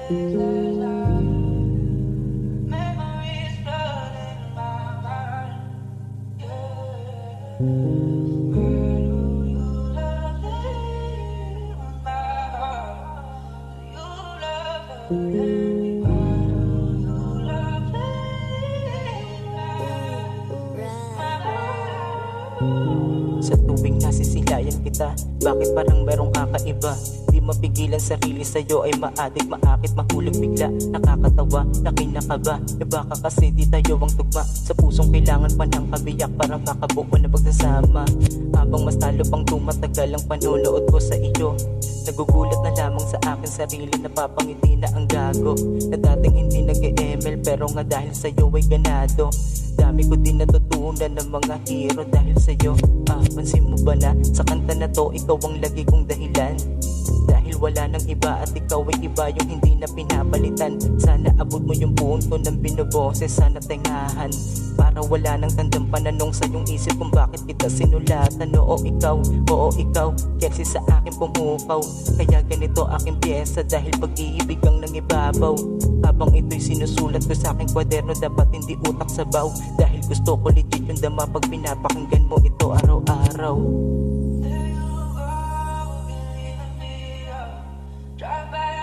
Sa tuwing nasisilayan kita, bakit parang merong kakaiba? Di mapigilan sarili sa'yo ay maadik, maakit, mahulog bigla. Nakakatawa, nakinakaba, e baka kasi di tayo ang tugma. Sa pusong kailangan pa ng kabiyak para makabuo na pagsasama. Habang mas talo pang tumatagal ang panonood ko sa iyo, nagugulat na lamang sa akin sarili, napapangiti na ang gago. Na dating hindi nag-e-ML pero nga dahil sa'yo ay ganado. Dami ko din natutunan ng mga hero dahil sa'yo. Pansin mo ba na sa kanta na to ikaw ang lagi kong dahilan? Dahil wala nang iba at ikaw ay iba yung hindi na pinapalitan. Sana abot mo yung punto ng binoboses, sana tengahan para wala nang tandang pananong sa iyong isip kung bakit kita sinulatan. Oo ikaw, kasi sa akin pumukaw. Kaya ganito aking pyesa dahil pag-iibig ang nangibabaw. Habang ito'y sinusulat ko sa aking kwaderno, dapat hindi utak sabaw. Dahil gusto ko legit yung dama pag pinapakinggan mo ito araw-araw. Drive by